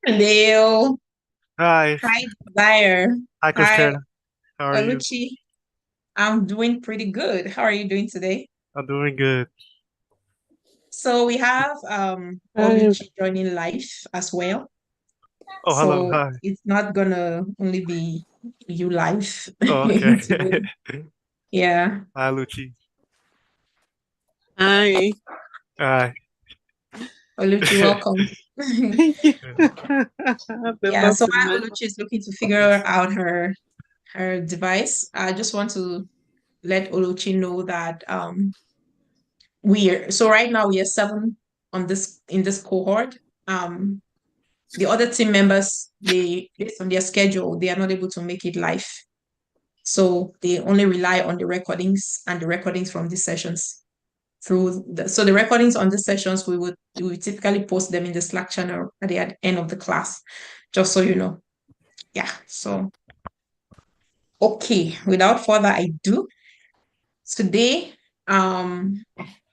Leo. Hi. Hi, Desire. Hi, Hi, Christian. How are you? Oluchi. I'm doing pretty good. How are you doing today? I'm doing good. So we have Hi, Oluchi joining live as well. Oh, hello. So Hi. it's not gonna only be you live Oh, okay. today. Yeah. Hi, Luchi. hi. Hi. Oluchi, welcome. Thank you. Yeah. The Yeah, love so to while man. Oluchi is looking to figure out her device, I just want to let Oluchi know that so right now we are seven on this in this cohort. The other team members, they based on their schedule, they are not able to make it live. So they only rely on the recordings and the recordings from these sessions so the recordings on these sessions we would typically post them in the Slack channel at the end of the class, just so you know. Yeah. So okay, without further ado, today, um,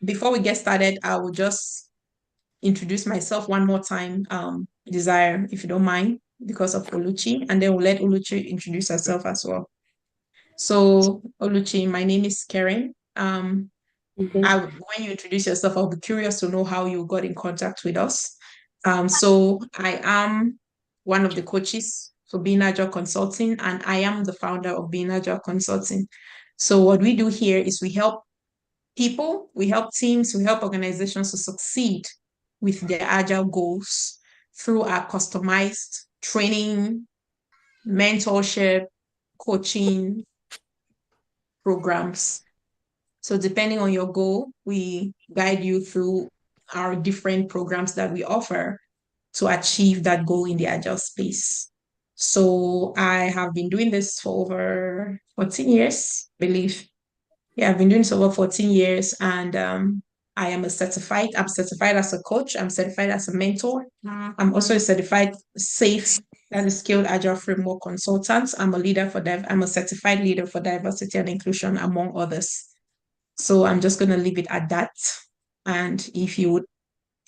before we get started, I will just introduce myself one more time, Desire, if you don't mind, because of Oluchi, and then we'll let Oluchi introduce herself as well. So, Oluchi, my name is Karen. Okay. When you introduce yourself, I'll be curious to know how you got in contact with us. So I am one of the coaches for Being Agile Consulting, and I am the founder of Being Agile Consulting. So what we do here is we help people, we help teams, we help organizations to succeed with their agile goals through our customized training, mentorship, coaching programs. So, depending on your goal, we guide you through our different programs that we offer to achieve that goal in the agile space. So, I have been doing this for over 14 years, I believe. Yeah, I've been doing this over 14 years, and I'm certified as a coach. I'm certified as a mentor. I'm also a certified SAFe, that is Skilled Agile Framework Consultant. I'm a certified leader for diversity and inclusion, among others. So I'm just going to leave it at that. And if you would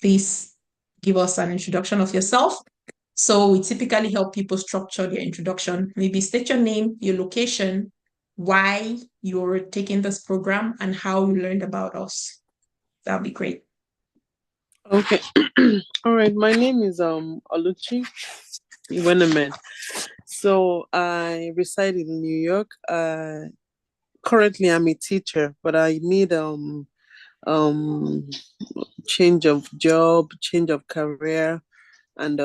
please give us an introduction of yourself. So we typically help people structure their introduction. Maybe state your name, your location, why you're taking this program, and how you learned about us. That'll be great. Okay. All right. My name is Oluchi Iwenemen. So I reside in New York. Currently I'm a teacher, but I need um change of job, change of career, and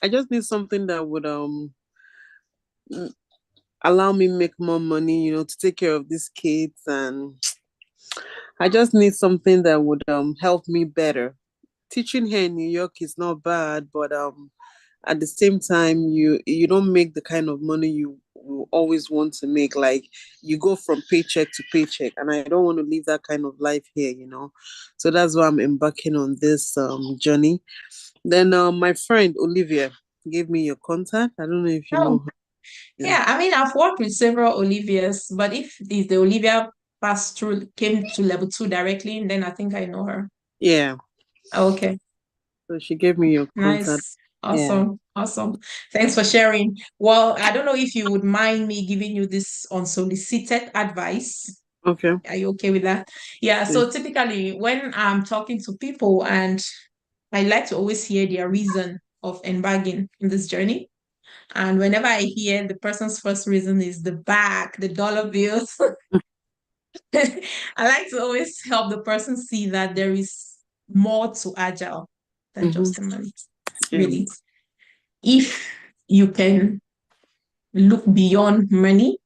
I just need something that would allow me make more money, to take care of these kids, and I just need something that would help me better. Teaching here in New York is not bad, but at the same time you don't make the kind of money you will always want to make. Like, you go from paycheck to paycheck, and I don't want to live that kind of life here. So that's why I'm embarking on this journey. Then my friend Olivia gave me your contact. I don't know if you know Oh, her. Yeah. yeah. I mean, I've worked with several Olivias, but if the Olivia came to level two directly, then I think I know her. Yeah. Okay. So she gave me your contact. Nice. Yeah. Awesome. Awesome. Thanks for sharing. Well, I don't know if you would mind me giving you this unsolicited advice. Okay. Are you okay with that? Yeah. Yeah. So typically, when I'm talking to people, and I like to always hear their reason of embarking in this journey. And whenever I hear the person's first reason is the bag, the dollar bills, I like to always help the person see that there is more to agile than Mm-hmm. just the money, Yeah. really. If you can look beyond money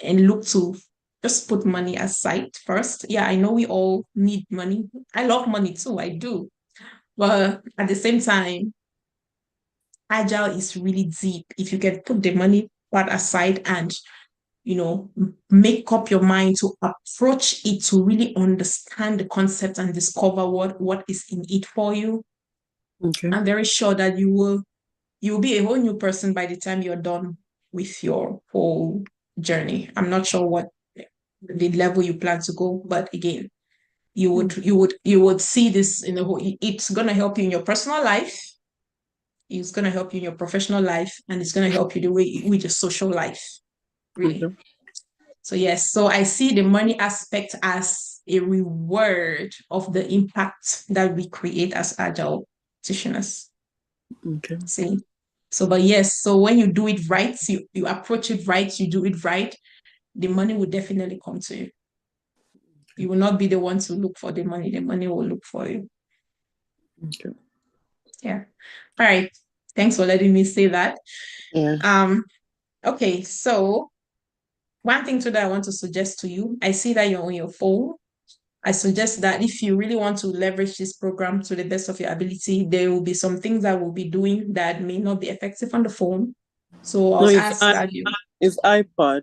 and look to just put money aside first. Yeah, I know we all need money. I love money too, I do. But at the same time, agile is really deep. If you can put the money part aside and make up your mind to approach it, to really understand the concept and discover what is in it for you, Okay. I'm very sure that you'll be a whole new person by the time you're done with your whole journey. I'm not sure what the level you plan to go, but again, you would see this in the whole. It's gonna help you in your personal life, It's going to help you in your professional life, and it's going to help you the way with your social life, really. Okay. So yes, so I see the money aspect as a reward of the impact that we create as agile practitioners. Okay. See? So, but yes, so when you do it right, you approach it right, you do it right, the money will definitely come to you. You will not be the one to look for the money will look for you. Okay. Yeah. All right. Thanks for letting me say that. Yeah. Okay, so one thing too that I want to suggest to you, I see that you're on your phone. I suggest that if you really want to leverage this program to the best of your ability, there will be some things that we'll be doing that may not be effective on the phone. So No, I'll ask that you. it's iPad.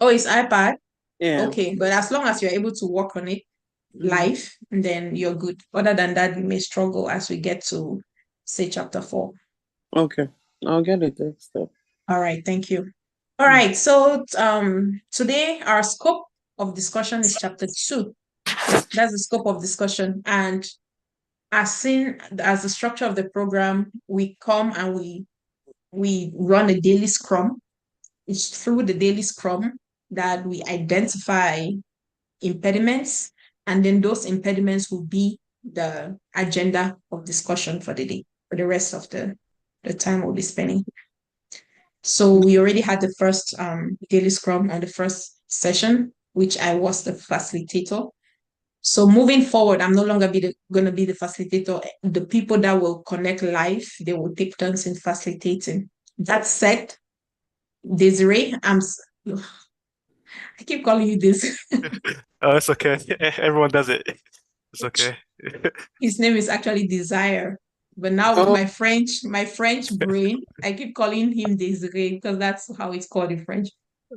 Oh, it's iPad. Yeah. Okay, but as long as you're able to work on it Mm. live, then you're good. Other than that, we may struggle as we get to say chapter 4. Okay. I'll get it next step. All right, thank you. All Mm. right, so today our scope of discussion is chapter 2. That's the scope of discussion. And as seen as the structure of the program, we come and we run a daily scrum. It's through the daily scrum that we identify impediments, and then those impediments will be the agenda of discussion for the day, for the rest of the time we'll be spending. So we already had the first daily scrum on the first session, which I was the facilitator. So moving forward, I'm no longer going to be the facilitator. The people that will connect live, they will take turns in facilitating. That said, Desiree, I keep calling you this. Oh, it's okay. Everyone does it. It's okay. His name is actually Desire. But now with Oh, my French brain, I keep calling him Desiree because that's how it's called in French.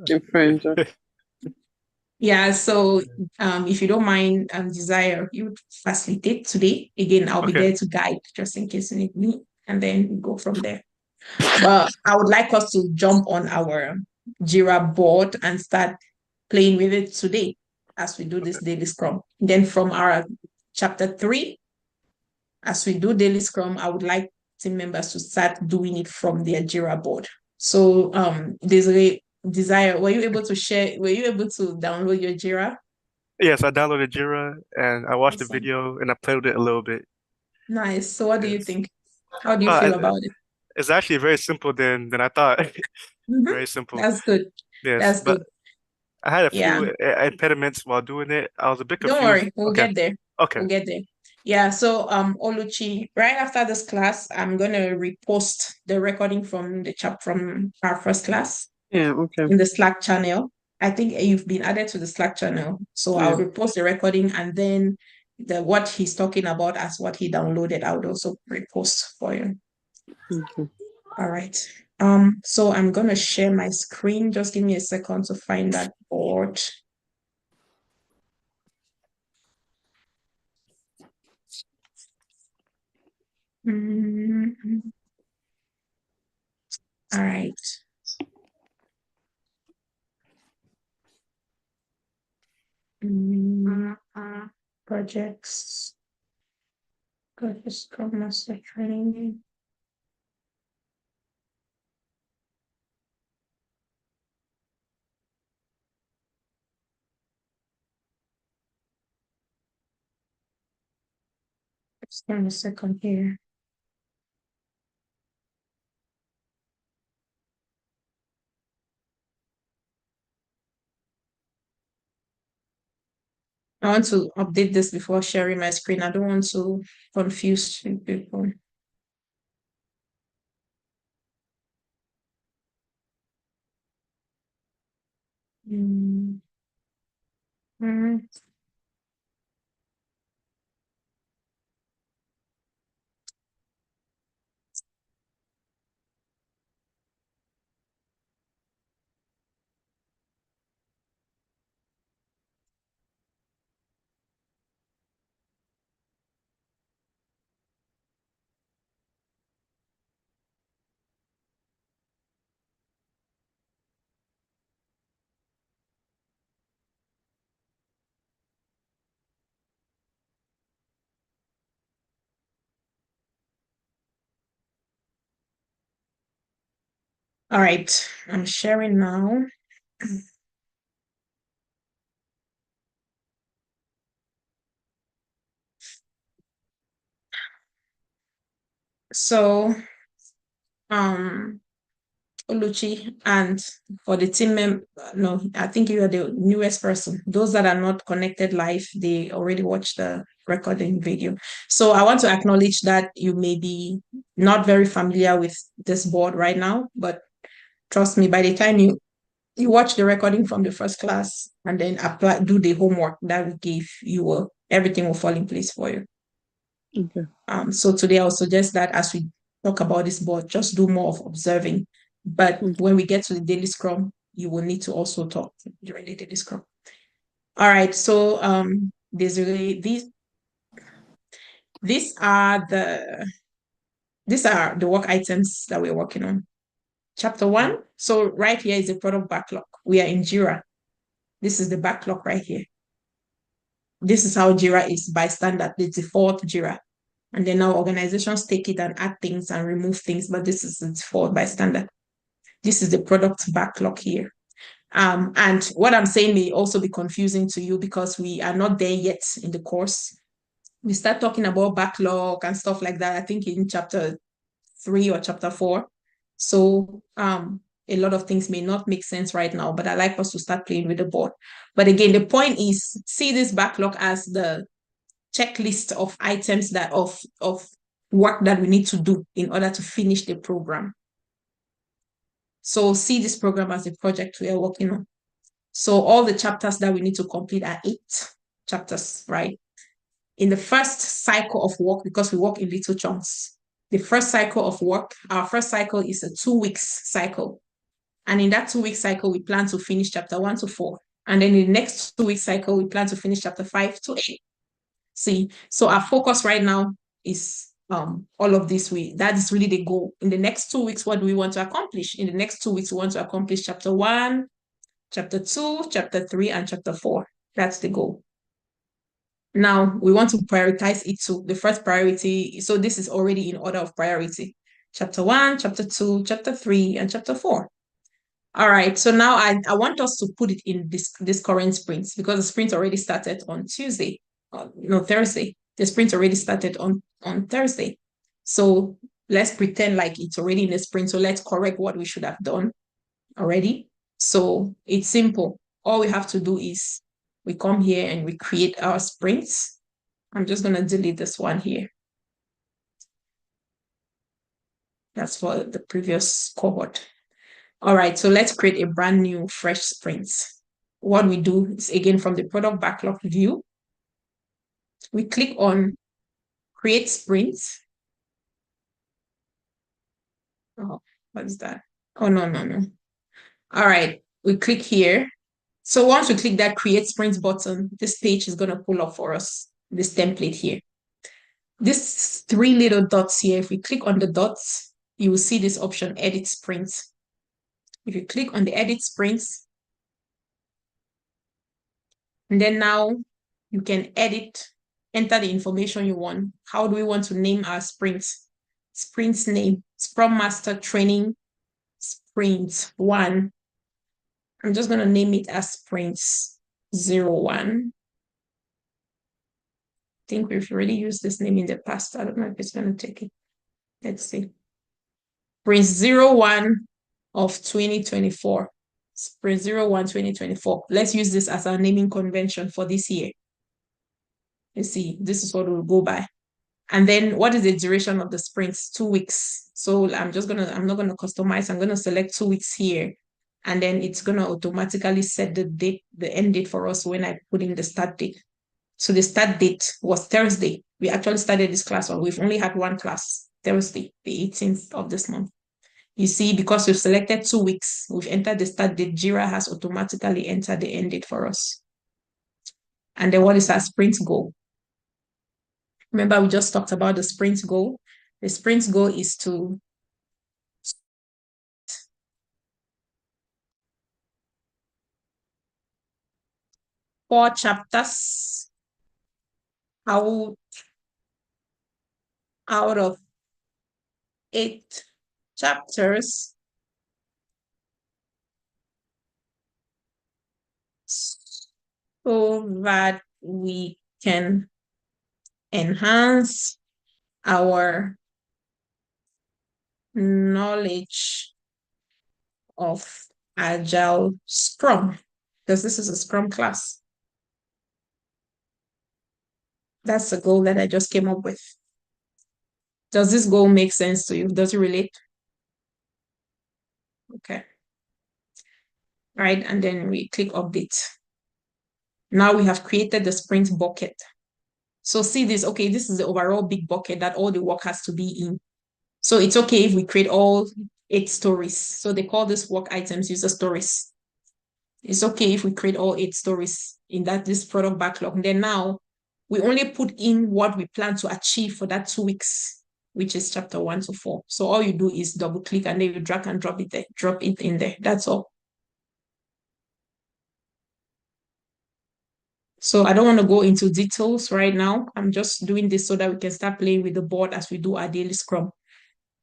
in French. Yeah, so if you don't mind, Desire, you would facilitate today. Again, I'll be Okay. there to guide just in case you need me, and then we go from there. But I would like us to jump on our Jira board and start playing with it today as we do this Okay. daily scrum. Then from our chapter 3, as we do daily scrum, I would like team members to start doing it from their Jira board. So Desire, were you able to download your Jira? Yes, I downloaded Jira and I watched the Awesome. video and I played with it a little bit. Nice. So what do you Yes. think? How do you feel Uh, about it? it's actually very simple than I thought. Mhm. Very simple. That's good. Yes, That's but good. I had a Yeah. few impediments while doing it. I was a bit Don't confused. worry, we'll Okay. get there. Okay. We'll get there. Yeah, so Oluchi, right after this class, I'm gonna repost the recording from the chat from our first class Yeah. Okay. in the Slack channel. I think you've been added to the Slack channel. So I'll Yeah. repost the recording, and then the what he's talking about as what he downloaded, I would also repost for you. Okay. All right. So I'm gonna share my screen. Just give me a second to find that board. Mhm. All right. Projects. Go to Scrum Master Training. Just give me a second here. I want to update this before sharing my screen. I don't want to confuse people. Mm, mm. All right, I'm sharing now. So, Oluchi, and for the team member, no, I think you are the newest person. Those that are not connected live, they already watched the recording video. So I want to acknowledge that you may be not very familiar with this board right now, but trust me, by the time you watch the recording from the first class and then do the homework that we gave, everything will fall in place for you. Okay. So today I'll suggest that as we talk about this board, just do more of observing. But when we get to the daily scrum, you will need to also talk during the daily scrum. All right. So Desiree, these are the work items that we're working on. Chapter 1. So right here is the product backlog. We are in Jira. This is the backlog right here. This is how Jira is by standard, the default Jira. And then now organizations take it and add things and remove things, but this is the default by standard. This is the product backlog here. And what I'm saying may also be confusing to you because we are not there yet in the course. We start talking about backlog and stuff like that, I think in chapter 3 or chapter 4. So a lot of things may not make sense right now, but I like us to start playing with the board. But again, the point is, see this backlog as the checklist of items of work that we need to do in order to finish the program. So see this program as a project we are working on. So all the chapters that we need to complete are 8 chapters, right? In the first cycle of work, because we work in little chunks, the first cycle of work, our first cycle is a 2 weeks cycle. And in that 2-week cycle, we plan to finish chapter 1 to 4. And then in the next 2-week cycle, we plan to finish chapter 5 to 8. See, so our focus right now is all of this. That is really the goal. In the next 2 weeks, what do we want to accomplish? In the next 2 weeks, we want to accomplish chapter 1, chapter 2, chapter 3, and chapter 4. That's the goal. Now, we want to prioritize it too. The first priority, so this is already in order of priority. Chapter 1, chapter 2, chapter 3, and chapter 4. All right, so now I want us to put it in this current sprint because the sprint already started on Tuesday. Thursday. The sprint already started on Thursday. So let's pretend like it's already in the sprint. So let's correct what we should have done already. So it's simple. All we have to do is we come here and we create our sprints. I'm just going to delete this one here. That's for the previous cohort. All right, so let's create a brand new fresh sprint. What we do is, again, from the product backlog view, we click on create sprint. Oh, what's that? Oh, no. All right, we click here. So once we click that create sprint button, this page is going to pull up for us, this template here. These 3 little dots here, if we click on the dots, you will see this option, edit sprint. If you click on the edit sprints, and then now you can enter the information you want. How do we want to name our sprints? Sprint's name, Scrum Master Training Sprint 1. I'm just going to name it as Sprints 01. I think we've already used this name in the past. I don't know if it's going to take it. Let's see. Sprint 01 of 2024. Sprint 01 2024. Let's use this as our naming convention for this year. Let's see, this is what we'll go by. And then what is the duration of the sprints? 2 weeks. So I'm not gonna customize. I'm gonna select 2 weeks here. And then it's gonna automatically set the date, the end date for us when I put in the start date. So the start date was Thursday. We actually started this class on. We've only had one class, Thursday, the 18th of this month. You see, because we've selected 2 weeks, we've entered the start date. Jira has automatically entered the end date for us. And then what is our sprint goal? Remember, we just talked about the sprint goal. The sprint goal is to four chapters out of 8 chapters so that we can enhance our knowledge of Agile Scrum, because this is a Scrum class. That's the goal that I just came up with. Does this goal make sense to you? Does it relate? Okay. All right, and then we click update. Now we have created the sprint bucket. So see this, okay, this is the overall big bucket that all the work has to be in. So it's okay if we create all 8 stories. So they call this work items user stories. It's okay if we create all 8 stories in this product backlog. And then now we only put in what we plan to achieve for that 2 weeks, which is chapter 1 to 4. So all you do is double click and then you drag and drop it there, drop it in there. That's all. So I don't want to go into details right now. I'm just doing this so that we can start playing with the board as we do our daily scrum.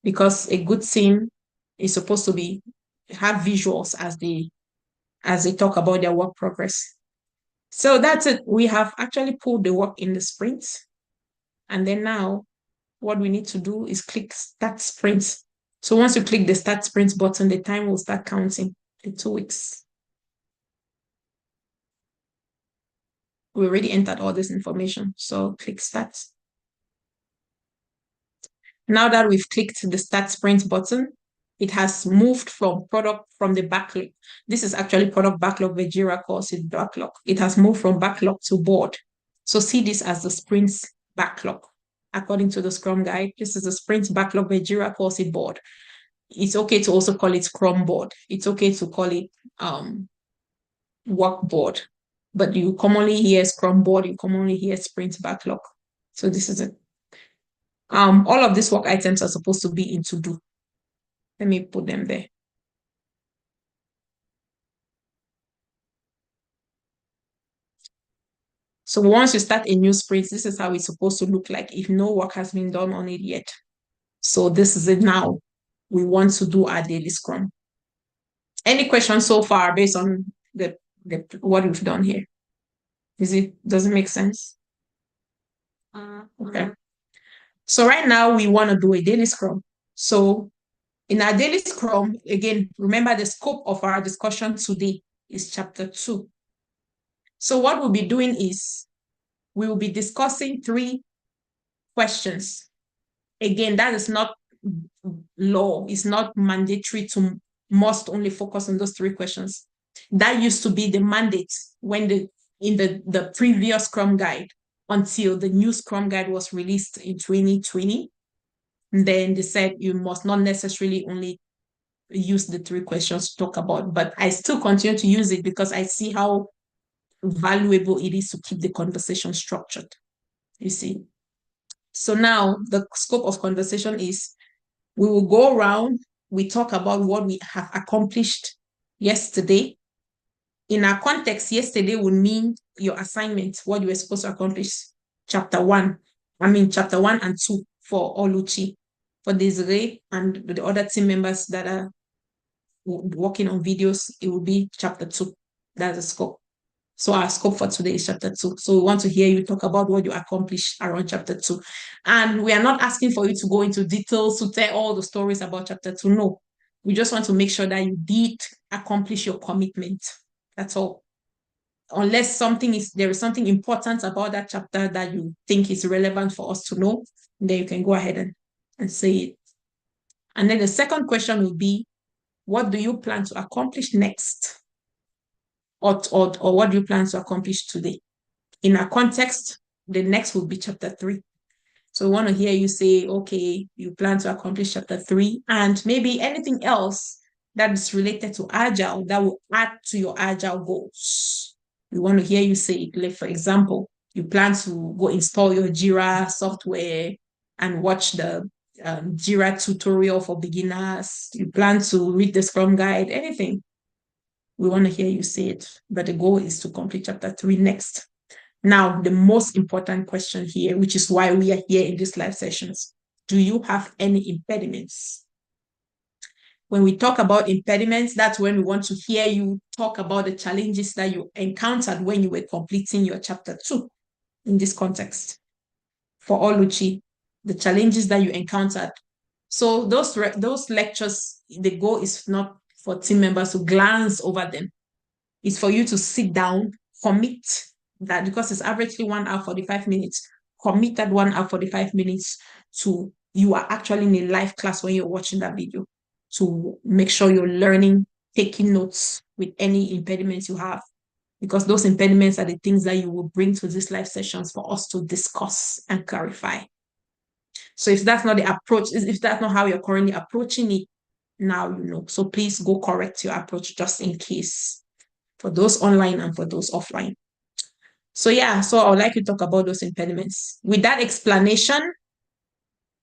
Because a good team is supposed to have visuals as they talk about their work progress. So that's it. We have actually pulled the work in the sprint. And then now what we need to do is click start sprint. So once you click the start sprint button, the time will start counting the 2 weeks. We already entered all this information. So click start. Now that we've clicked the start sprint button, it has moved from the backlog. This is actually product backlog where Jira calls it backlog. It has moved from backlog to board. So see this as the sprint backlog. According to the Scrum guide, this is a sprint backlog where Jira calls it board. It's okay to also call it Scrum board. It's okay to call it work board. But you commonly hear Scrum board, you commonly hear sprint backlog. So this is it. All of these work items are supposed to be in to do. Let me put them there. So once you start a new sprint, this is how it's supposed to look like if no work has been done on it yet. So this is it now. We want to do our daily scrum. Any questions so far based on what we've done here? Does it make sense? Okay. So right now we want to do a daily scrum. So in our daily scrum, again, remember the scope of our discussion today is chapter 2. So what we'll be doing is we will be discussing 3 questions. Again, that is not law. It's not mandatory to must only focus on those 3 questions. That used to be the mandate in the previous Scrum guide until the new Scrum guide was released in 2020. And then they said you must not necessarily only use the 3 questions to talk about, but I still continue to use it because I see how valuable it is to keep the conversation structured. You see. So now the scope of conversation is we will go around, we talk about what we have accomplished yesterday. In our context, yesterday would mean your assignment, what you were supposed to accomplish, chapter 1 and 2 for Oluchi. For Desiree and the other team members that are working on videos, it will be chapter 2. That's the scope. So our scope for today is chapter 2. So we want to hear you talk about what you accomplished around chapter 2. And we are not asking for you to go into details to tell all the stories about chapter 2. No, we just want to make sure that you did accomplish your commitment. That's all. Unless there is something important about that chapter that you think is relevant for us to know, then you can go ahead and say it. And then the second question will be, what do you plan to accomplish next? Or what do you plan to accomplish today? In our context, the next will be chapter 3. So we want to hear you say, okay, you plan to accomplish chapter 3 and maybe anything else that is related to Agile that will add to your Agile goals. We want to hear you say it. Like, for example, you plan to go install your Jira software and watch the Jira tutorial for beginners. You plan to read the Scrum guide, anything. We want to hear you say it. But the goal is to complete chapter 3 next. Now, the most important question here, which is why we are here in these live sessions, do you have any impediments? When we talk about impediments, that's when we want to hear you talk about the challenges that you encountered when you were completing your chapter 2 in this context. For Oluchi, the challenges that you encountered. So those lectures, the goal is not for team members to glance over them. It's for you to sit down, commit that, because it's averagely 1 hour 45 minutes. Commit that 1 hour 45 minutes to you are actually in a live class when you're watching that video, to make sure you're learning, taking notes with any impediments you have, because those impediments are the things that you will bring to these live sessions for us to discuss and clarify. So if that's not the approach, if that's not how you're currently approaching it, now you know. So please go correct your approach just in case, for those online and for those offline. So yeah, so I would like to talk about those impediments. With that explanation,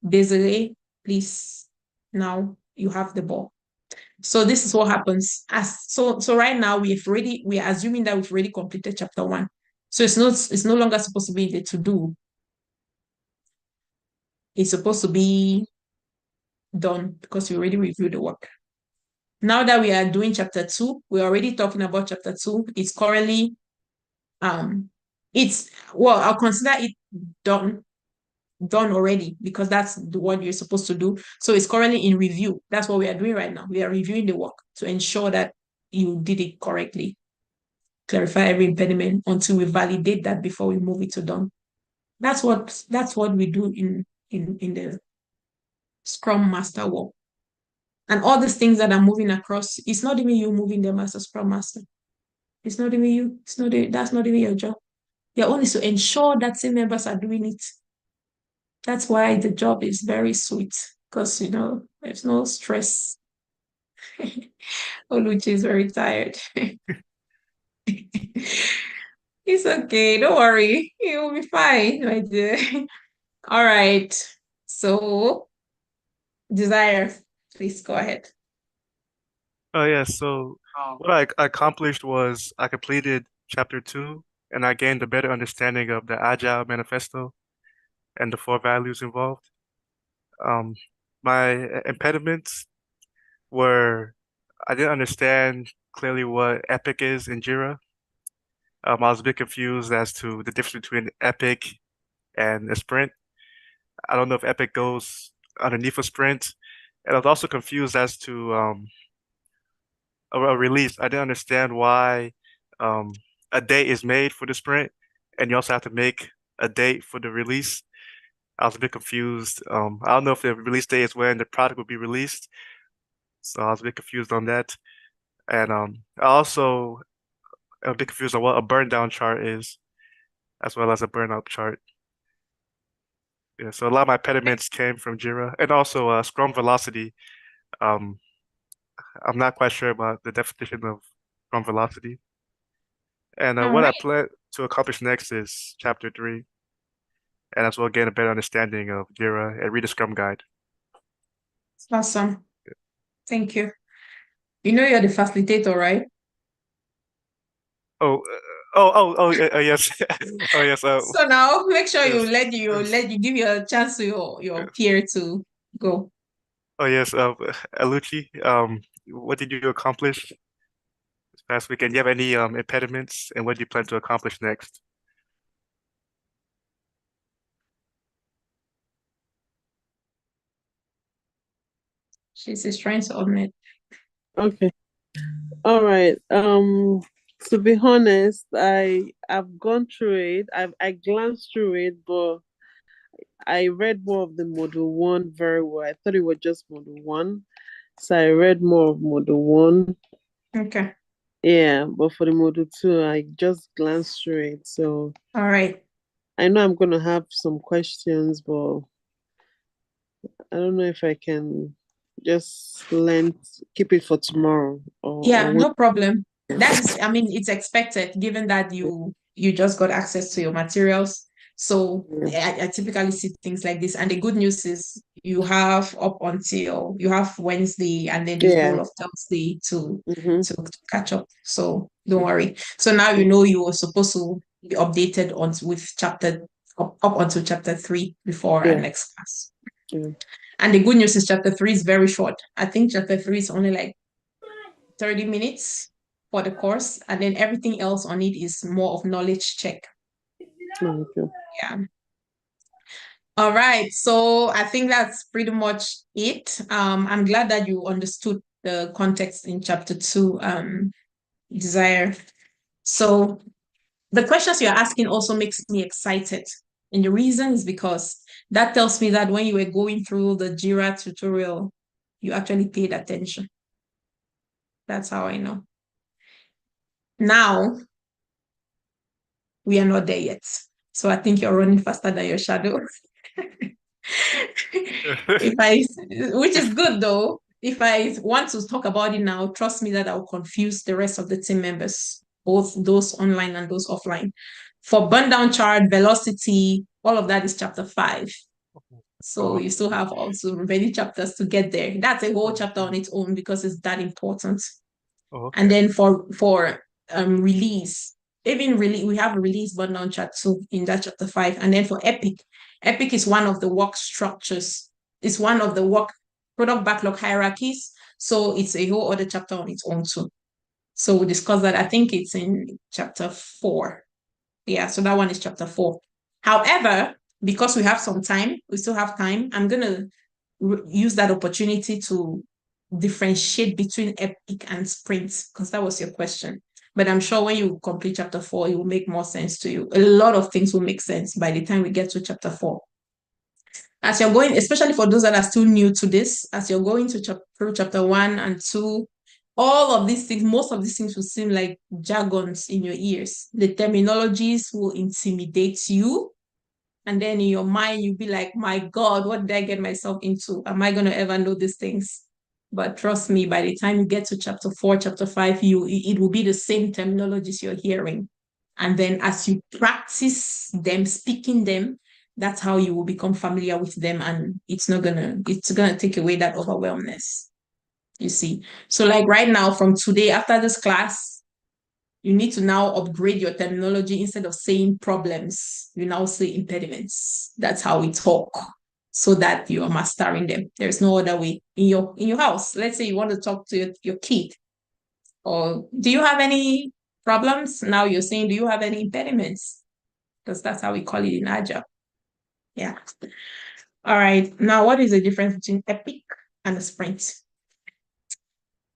Desiree, please, now you have the ball. So this is what happens. So right now we are assuming that we've already completed chapter 1. So it's no longer supposed to be the to do. It's supposed to be done because we already reviewed the work. Now that we are doing chapter 2, we're already talking about chapter 2. It's currently I'll consider it done already, because that's the what you're supposed to do. So it's currently in review. That's what we are doing right now. We are reviewing the work to ensure that you did it correctly. Clarify every impediment until we validate that before we move it to done. That's what we do in the Scrum Master work. And all these things that are moving across, it's not even you moving them as a Scrum Master. It's not even you. That's not even your job. Your own is to ensure that team members are doing it. That's why the job is very sweet, because there's no stress. Oluchi is very tired. It's okay, don't worry. You'll be fine, my dear. All right. So, Desire, please go ahead. Oh yeah, so what I accomplished was I completed chapter 2 and I gained a better understanding of the Agile Manifesto and the 4 values involved. My impediments were I didn't understand clearly what Epic is in Jira. I was a bit confused as to the difference between Epic and a sprint. I don't know if Epic goes underneath a sprint. And I was also confused as to a release. I didn't understand why a date is made for the sprint, and you also have to make a date for the release. I was a bit confused. I don't know if the release date is when the product will be released, so I was a bit confused on that. And I also am a bit confused on what a burn down chart is, as well as a burnout chart. Yeah, so a lot of my impediments came from Jira, and also Scrum velocity. Um, I'm not quite sure about the definition of Scrum velocity. And All what I right. plan to accomplish next is chapter 3, and as well gain a better understanding of Jira and read a Scrum guide. Awesome. Thank you. You know you're the facilitator, right? Oh, yes, oh yes, So now make sure you yes, let you give your chance to your yes. peer to go. Oh yes, Aluchi, what did you accomplish this past weekend? Do you have any impediments, and what do you plan to accomplish next? She's trying to admit. Okay. All right. To be honest, I've gone through it. I glanced through it, but I read more of the module 1 very well. I thought it was just module 1. So I read more of module 1. Okay. Yeah, but for the module 2, I just glanced through it. So All right. I know I'm gonna have some questions, but I don't know if I can just keep it for tomorrow Yeah, or when. no problem. I mean, it's expected given that you just got access to your materials. So I typically see things like this. And the good news is you have Wednesday and then the Yeah. whole of Thursday Mm-hmm. to catch up. So don't worry. So now you know you were supposed to be updated on with up until chapter 3 before our Yeah. next class. Yeah. And the good news is chapter 3 is very short. I think chapter 3 is only like 30 minutes for the course, and then everything else on it is more of knowledge check. Okay. Yeah. All right. So I think that's pretty much it. I'm glad that you understood the context in chapter 2, Desire. So the questions you're asking also makes me excited. And the reason is because that tells me that when you were going through the Jira tutorial, you actually paid attention. That's how I know. Now, we are not there yet. So I think you're running faster than your shadow. Which is good though. If I want to talk about it now, trust me that I'll confuse the rest of the team members, both those online and those offline. For burn down chart, velocity, all of that is chapter 5. So you still have also many chapters to get there. That's a whole chapter on its own because it's that important. And then for release, we have a release burn down chart too in that chapter 5. And then for epic is one of the work structures. It's one of the work product backlog hierarchies. So it's a whole other chapter on its own too. So we discussed that. I think it's in chapter 4. Yeah, so that one is chapter 4. However, because we have some time, we still have time, I'm going to use that opportunity to differentiate between epic and sprint, because that was your question. But I'm sure when you complete chapter 4, it will make more sense to you. A lot of things will make sense by the time we get to chapter 4. As you're going, especially for those that are still new to this, as you're going to through chapter 1 and 2, all of these things, most of these things will seem like jargons in your ears. The terminologies will intimidate you. And then in your mind, you'll be like, my God, what did I get myself into? Am I going to ever know these things? But trust me, by the time you get to chapter 4, chapter 5, it will be the same terminologies you're hearing. And then as you practice them, speaking them, that's how you will become familiar with them. And it's gonna take away that overwhelmness. You see. So like right now, from today, after this class, you need to now upgrade your terminology. Instead of saying problems, you now say impediments. That's how we talk, so that you are mastering them. There's no other way. In your house, let's say you want to talk to your kid, or do you have any problems? Now you're saying, do you have any impediments? Because that's how we call it in Agile. Yeah. All right. Now, what is the difference between epic and a sprint?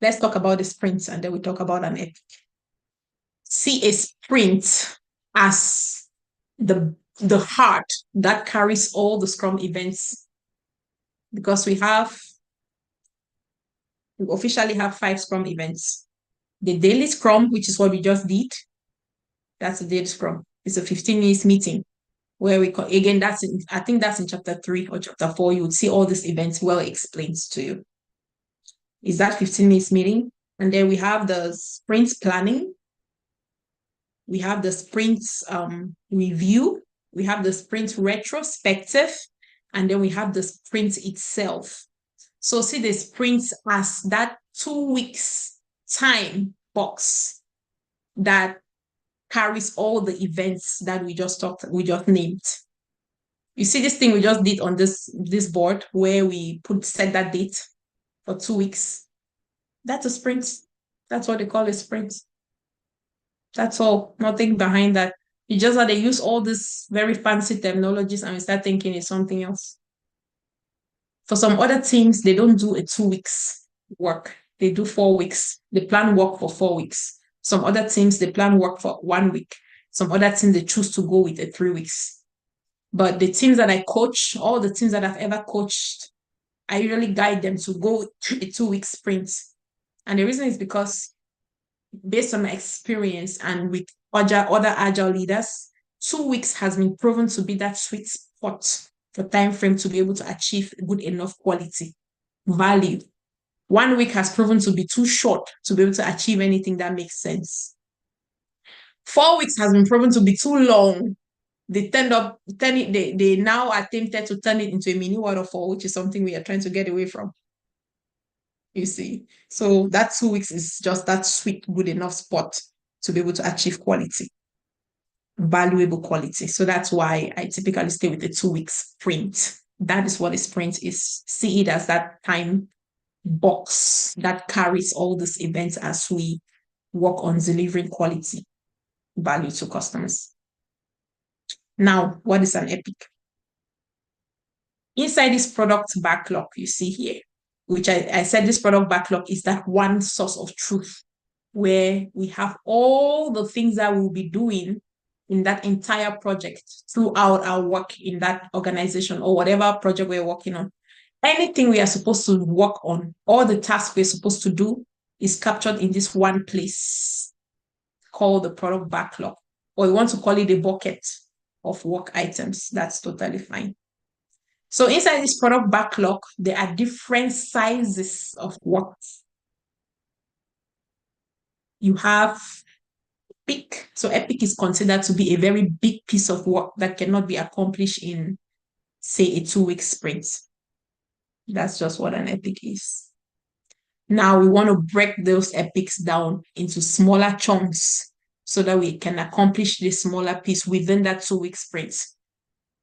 Let's talk about the sprints and then we talk about an epic. See a sprint as the heart that carries all the Scrum events, because we officially have 5 Scrum events. The daily Scrum, which is what we just did, that's the daily Scrum. It's a 15 minutes meeting where again, I think that's in chapter 3 or chapter 4. You would see all these events well explained to you. Is that 15 minutes meeting? And then we have the sprint planning. We have the sprint review. We have the sprint retrospective. And then we have the sprint itself. So see the sprint as that 2 weeks time box that carries all the events that we just named. You see this thing we just did on this board where we set that date for 2 weeks. That's a sprint. That's what they call a sprint. That's all. Nothing behind that. It's just that they use all these very fancy terminologies and we start thinking it's something else. For some other teams, they don't do a 2 weeks work. They do 4 weeks. They plan work for 4 weeks. Some other teams, they plan work for 1 week. Some other teams, they choose to go with 3 weeks. But the teams that I coach, all the teams that I've ever coached, I usually guide them to go a 2 week sprint. And the reason is because based on my experience and with other agile leaders, 2 weeks has been proven to be that sweet spot for time frame to be able to achieve good enough quality value. 1 week has proven to be too short to be able to achieve anything that makes sense. 4 weeks has been proven to be too long. They now attempted to turn it into a mini waterfall, which is something we are trying to get away from. You see, so that 2 weeks is just that sweet, good enough spot to be able to achieve quality, valuable quality. So that's why I typically stay with the 2 week sprint. That is what a sprint is. See it as that time box that carries all these events as we work on delivering quality value to customers. Now, what is an epic? Inside this product backlog you see here, which I said this product backlog is that one source of truth where we have all the things that we'll be doing in that entire project throughout our work in that organization or whatever project we're working on. Anything we are supposed to work on, all the tasks we're supposed to do is captured in this one place called the product backlog, or you want to call it a bucket of work items. That's totally fine. So inside this product backlog, there are different sizes of work. You have epic. So epic is considered to be a very big piece of work that cannot be accomplished in, say, a 2-week sprint. That's just what an epic is. Now we want to break those epics down into smaller chunks so that we can accomplish this smaller piece within that 2-week sprint.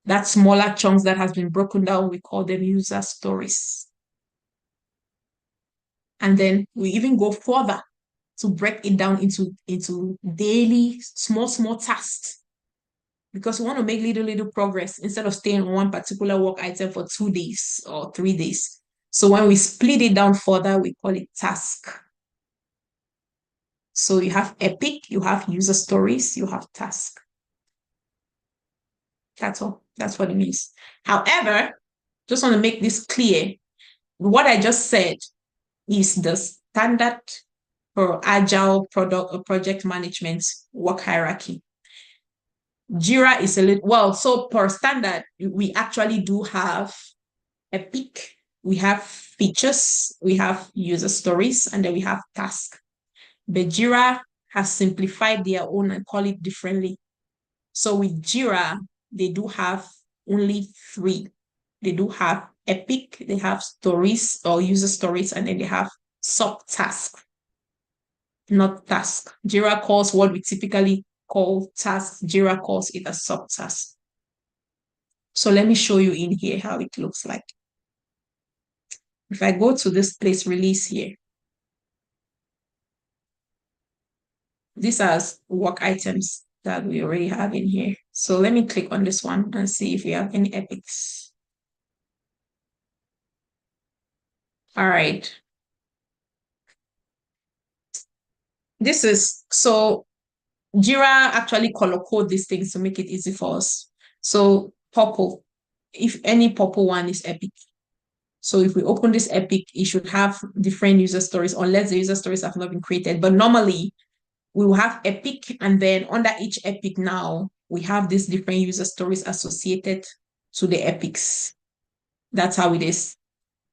That smaller chunks that has been broken down, we call them user stories. And then we even go further to break it down into daily, small tasks. Because we want to make little progress instead of staying on one particular work item for 2 days or 3 days. So when we split it down further, we call it task. So you have epic, you have user stories, you have task. That's all. That's what it means. However, just want to make this clear. What I just said is the standard for agile product or project management work hierarchy. Jira is a little, well, so per standard, we actually do have epic, we have features, we have user stories, and then we have tasks. But Jira has simplified their own and call it differently. So with Jira, they do have only 3. They do have epic, they have stories or user stories, and then they have subtasks, not task. Jira calls what we typically call tasks. Jira calls it a subtask. So let me show you in here how it looks like. If I go to this place release here, these are work items that we already have in here. So let me click on this one and see if we have any epics. All right. This is, so Jira actually color code these things to make it easy for us. So purple, if any purple one is epic. So if we open this epic, it should have different user stories unless the user stories have not been created. But normally we will have epic, and then under each epic now, we have these different user stories associated to the epics. That's how it is.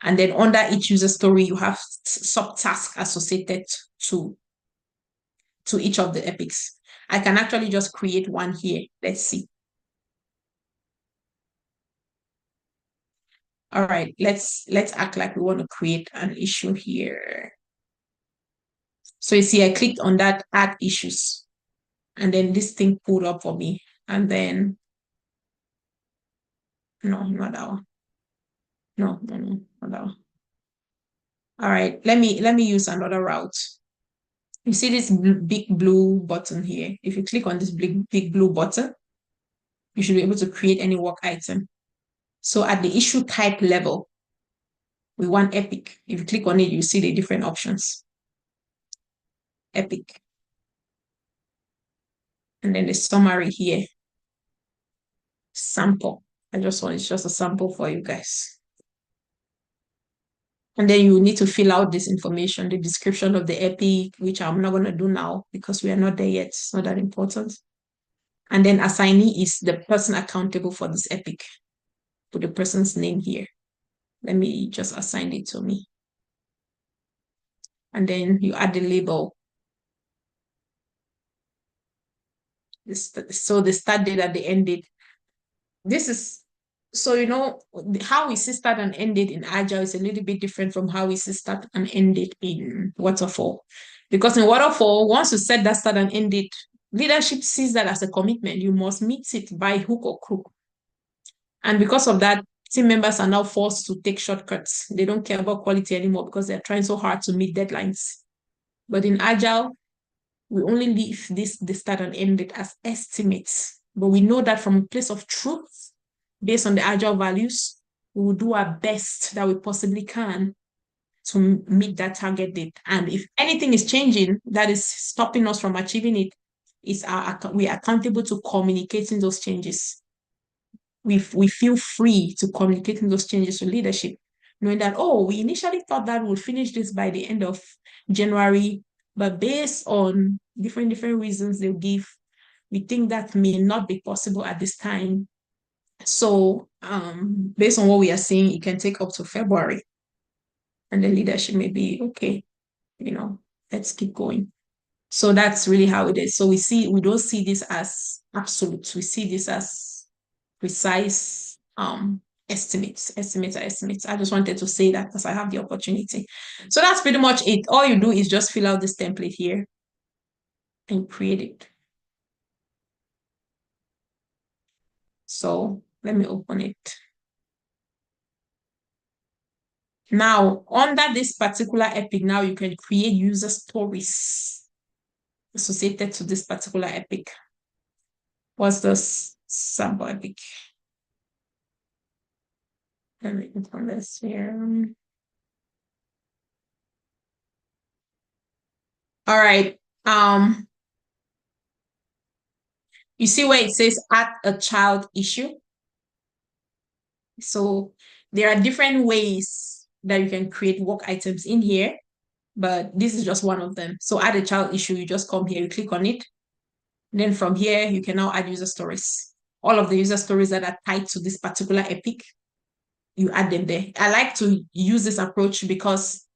And then under each user story, you have subtasks associated to each of the epics. I can actually just create one here. Let's see. All right, let's act like we want to create an issue here. So you see, I clicked on that add issues, and then this thing pulled up for me. And then, no, not that one. No, not that one. All right, let me use another route. You see this big blue button here. If you click on this big blue button, you should be able to create any work item. So at the issue type level, we want epic. If you click on it, you see the different options. Epic. And then the summary here. Sample. It's just a sample for you guys. And then you need to fill out this information, the description of the epic, which I'm not going to do now because we are not there yet. It's not that important. And then assignee is the person accountable for this epic. Put the person's name here. Let me just assign it to me. And then you add the label. So the start date and the end date. This is, so you know, how we see start and end date in Agile is a little bit different from how we see start and end date in Waterfall. Because in Waterfall, once you set that start and end date, leadership sees that as a commitment. You must meet it by hook or crook. And because of that, team members are now forced to take shortcuts. They don't care about quality anymore because they're trying so hard to meet deadlines. But in Agile, we only leave this the start and end it as estimates. But we know that from a place of truth, based on the Agile values, we will do our best that we possibly can to meet that target date. And if anything is changing that is stopping us from achieving it, we are accountable to communicating those changes. We feel free to communicating those changes to leadership, knowing that, oh, we initially thought that we'll finish this by the end of January, but based on different reasons they'll give, we think that may not be possible at this time. So based on what we are seeing, it can take up to February. And the leadership may be, okay, let's keep going. So that's really how it is. So we don't see this as absolute. We see this as precise estimates. I just wanted to say that because I have the opportunity. So that's pretty much it. All you do is just fill out this template here and create it. So let me open it. Now, under this particular epic, now you can create user stories associated to this particular epic. What's this sample epic? Let me click on this here. All right. You see where it says add a child issue? So there are different ways that you can create work items in here, but this is just one of them. So add a child issue, you just come here, you click on it. Then from here, you can now add user stories. All of the user stories that are tied to this particular epic, you add them there. I like to use this approach because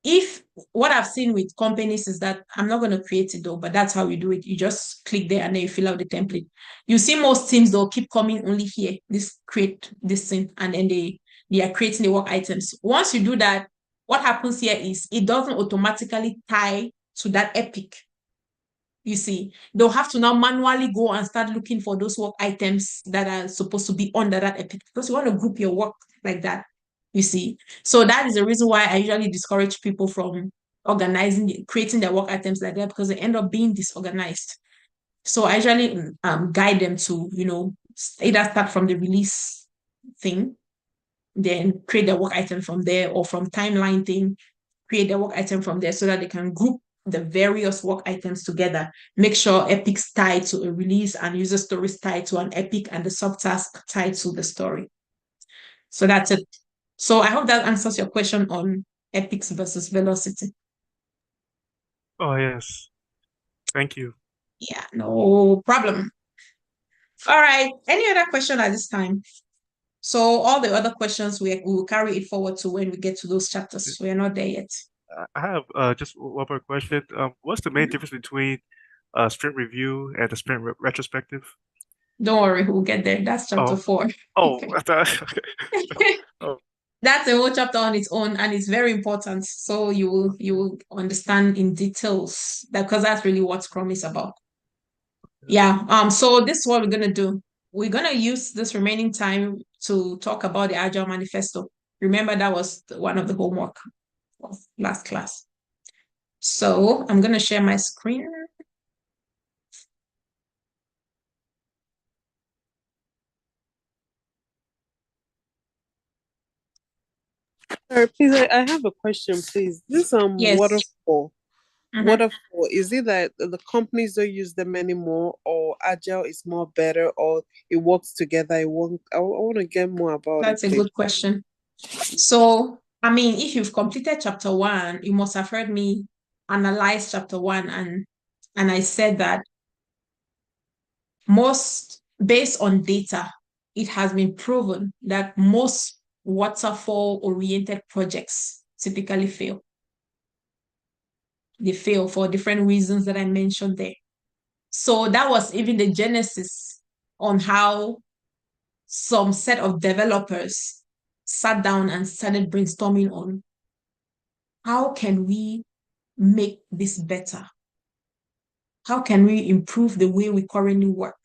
if what I've seen with companies is that I'm not going to create it though, but that's how you do it. You just click there and then you fill out the template. You see most teams, they'll keep coming only here, create this thing, and then they are creating the work items. Once you do that, what happens here is it doesn't automatically tie to that epic. You see, they'll have to now manually go and start looking for those work items that are supposed to be under that epic because you want to group your work like that. You see, so that is the reason why I usually discourage people from creating their work items like that because they end up being disorganized. So I usually guide them to, either start from the release thing, then create the work item from there, or from timeline thing, create the work item from there so that they can group the various work items together. Make sure epics tied to a release and user stories tied to an epic and the subtask tied to the story. So that's it. So I hope that answers your question on epics versus velocity. Oh, yes. Thank you. Yeah, no problem. All right. Any other question at this time? So all the other questions, we will carry it forward to when we get to those chapters. We are not there yet. I have just one more question. What's the main difference between sprint review and the sprint retrospective? Don't worry, we'll get there. That's chapter 4. Oh, I thought, oh, That's a whole chapter on its own, and it's very important. So you will understand in details because that's really what Scrum is about. Yeah. So this is what we're gonna do. We're gonna use this remaining time to talk about the Agile Manifesto. Remember, that was one of the homework of last class. So I'm gonna share my screen. Sorry, please, I have a question, please. This Yes. waterfall. Mhm. Waterfall, is it that the companies don't use them anymore, or Agile is more better, or it works together? I want to get more about That's it, a please. good question. So, I mean, if you've completed chapter 1, you must have heard me analyze chapter 1, and I said that based on data, it has been proven that most waterfall-oriented projects typically fail. They fail for different reasons that I mentioned there. So that was even the genesis on how some set of developers sat down and started brainstorming on how can we make this better? How can we improve the way we currently work?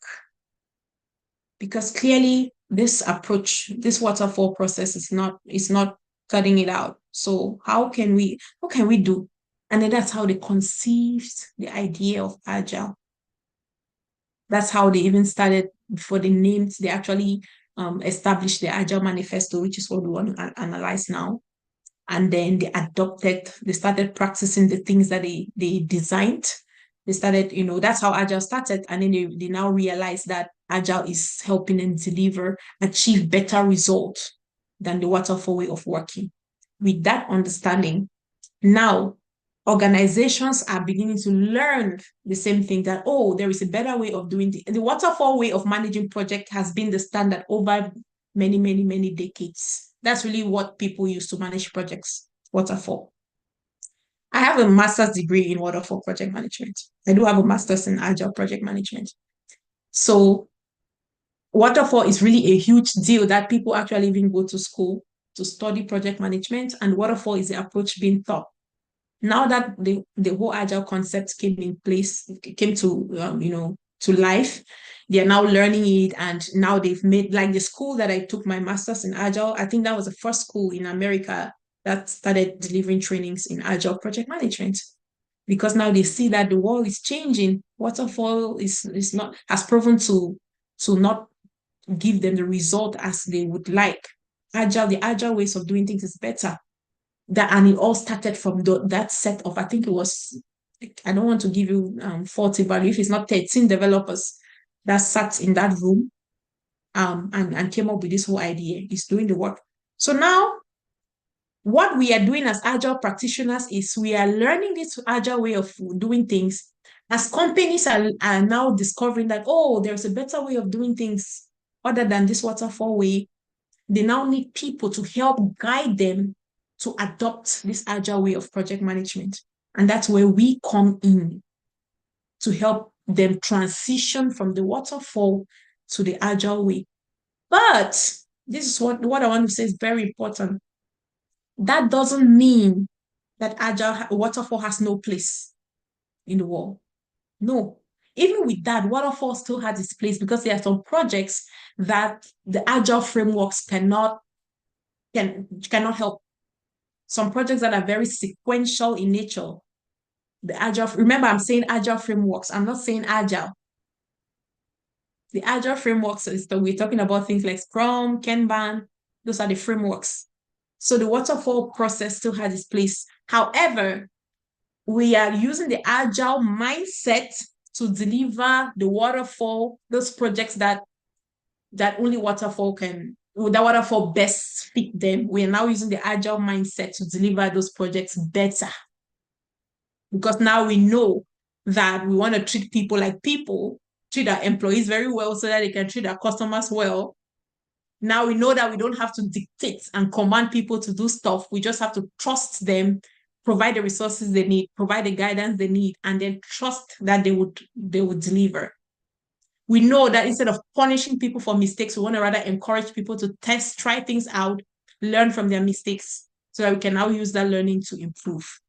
Because clearly this approach, this waterfall process is not cutting it out. So how can we do? And then that's how they conceived the idea of agile. That's how they even started, before they named, they actually established the Agile Manifesto, which is what we want to analyze now. And then they started practicing the things that they designed. They started, that's how Agile started. And then they now realize that Agile is helping them achieve better results than the waterfall way of working. With that understanding, now organizations are beginning to learn the same thing, that, oh, there is a better way of doing the waterfall way of managing project has been the standard over many, many, many decades. That's really what people use to manage projects, waterfall. I have a master's degree in waterfall project management. I do have a master's in agile project management. So waterfall is really a huge deal that people actually even go to school to study project management, and waterfall is the approach being taught. Now that the whole agile concept came to life, they are now learning it, and now they've made, like the school that I took my master's in agile, I think that was the first school in America that started delivering trainings in agile project management, because now they see that the world is changing. Waterfall has proven to not give them the result as they would like. The agile ways of doing things is better. And it all started from that set of, I think it was, I don't want to give you faulty value, if it's not 13 developers that sat in that room and came up with this whole idea, is doing the work. So now what we are doing as agile practitioners is we are learning this agile way of doing things, as companies are now discovering that, oh, there's a better way of doing things other than this waterfall way. They now need people to help guide them to adopt this agile way of project management. And that's where we come in, to help them transition from the waterfall to the agile way. But this is what I want to say is very important. That doesn't mean that waterfall has no place in the world. No. Even with that, waterfall still has its place, because there are some projects that the agile frameworks cannot help. Some projects that are very sequential in nature. Remember, I'm saying agile frameworks. I'm not saying agile. The agile frameworks we're talking about things like Scrum, Kanban. Those are the frameworks. So the waterfall process still has its place. However, we are using the agile mindset to deliver the waterfall, those projects that only waterfall best fit them. We are now using the agile mindset to deliver those projects better. Because now we know that we want to treat people like people, treat our employees very well so that they can treat our customers well. Now we know that we don't have to dictate and command people to do stuff. We just have to trust them, provide the resources they need, provide the guidance they need, and then trust that they would deliver. We know that instead of punishing people for mistakes, we want to rather encourage people to try things out, learn from their mistakes, so that we can now use that learning to improve.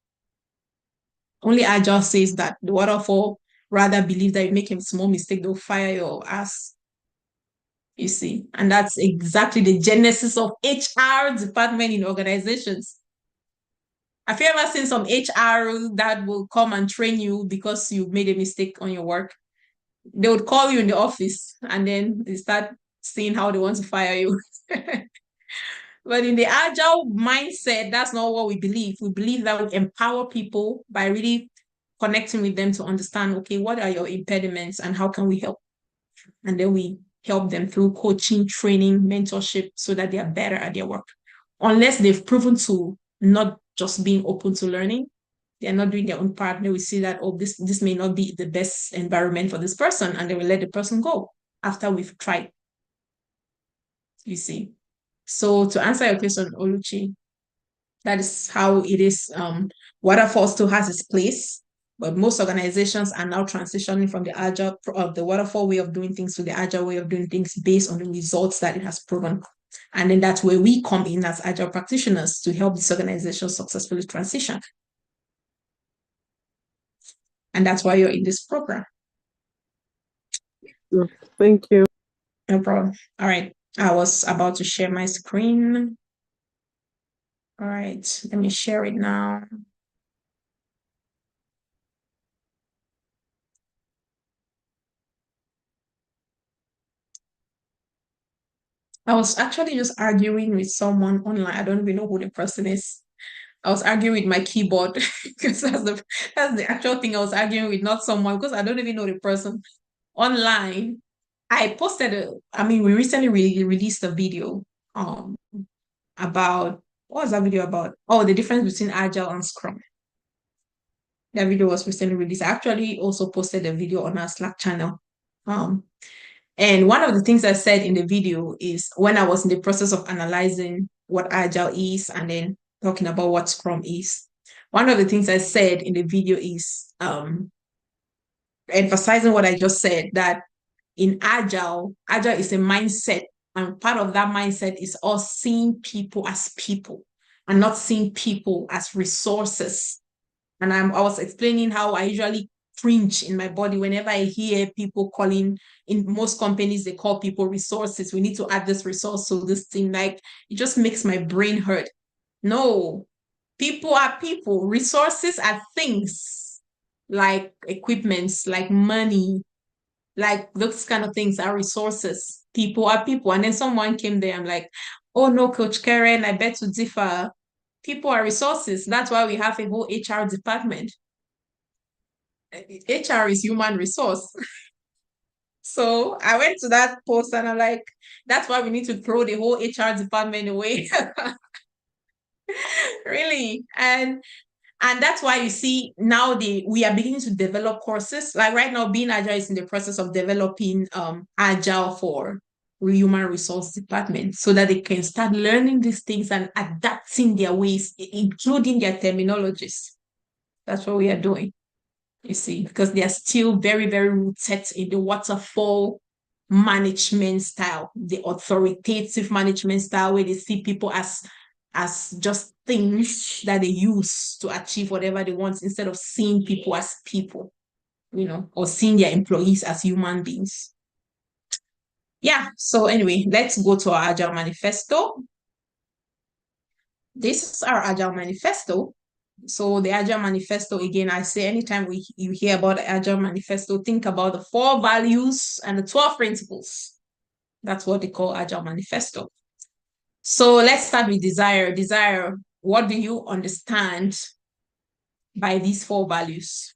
Only Agile says that the waterfall rather believe that you make a small mistake, they'll fire your ass. You see, and that's exactly the genesis of HR department in organizations. Have you ever seen some HR that will come and train you because you made a mistake on your work? They would call you in the office and then they start seeing how they want to fire you. But in the agile mindset, that's not what we believe. We believe that we empower people by really connecting with them to understand, okay, what are your impediments and how can we help? And then we help them through coaching, training, mentorship, so that they are better at their work. Unless they've proven to not just being open to learning, they're not doing their own part, then we see that, oh, this may not be the best environment for this person, and they will let the person go after we've tried. You see. So to answer your question, Oluchi, that is how it is. Waterfall still has its place, but most organizations are now transitioning from the waterfall way of doing things to the agile way of doing things based on the results that it has proven. And then that's where we come in as agile practitioners to help this organization successfully transition. And that's why you're in this program. Thank you. No problem. All right. I was about to share my screen. All right, let me share it now. I was actually just arguing with someone online. I don't even know who the person is. I was arguing with my keyboard because that's the actual thing I was arguing with, not someone, because I don't even know the person online. We recently released a video um about what was that video about? Oh, the difference between Agile and Scrum. That video was recently released. I actually also posted a video on our Slack channel. Um, and one of the things I said in the video is when I was in the process of analyzing what Agile is and then talking about what Scrum is. One of the things I said in the video is emphasizing what I just said, that in Agile is a mindset. And part of that mindset is us seeing people as people and not seeing people as resources. And I was explaining how I usually cringe in my body whenever I hear people calling, in most companies, they call people resources. We need to add this resource to this thing. Like, it just makes my brain hurt. No, people are people. Resources are things like equipments, like money, like those kind of things are resources. People are people. And then someone came there, I'm like, oh no, Coach Karen, I bet to differ. People are resources. That's why we have a whole HR department. HR is human resource. So I went to that post and I'm like, that's why we need to throw the whole HR department away. Really. And that's why you see now we are beginning to develop courses. Like right now, Being Agile is in the process of developing Agile for human resource department so that they can start learning these things and adapting their ways, including their terminologies. That's what we are doing, you see, because they are still very, very rooted in the waterfall management style, the authoritative management style where they see people as just things that they use to achieve whatever they want instead of seeing people as people, or seeing their employees as human beings. Yeah, so anyway, let's go to our Agile Manifesto. This is our Agile Manifesto. So the Agile Manifesto, again, I say anytime you hear about the Agile Manifesto, think about the 4 values and the 12 principles. That's what they call Agile Manifesto. So let's start with desire. Desire, what do you understand by these 4 values?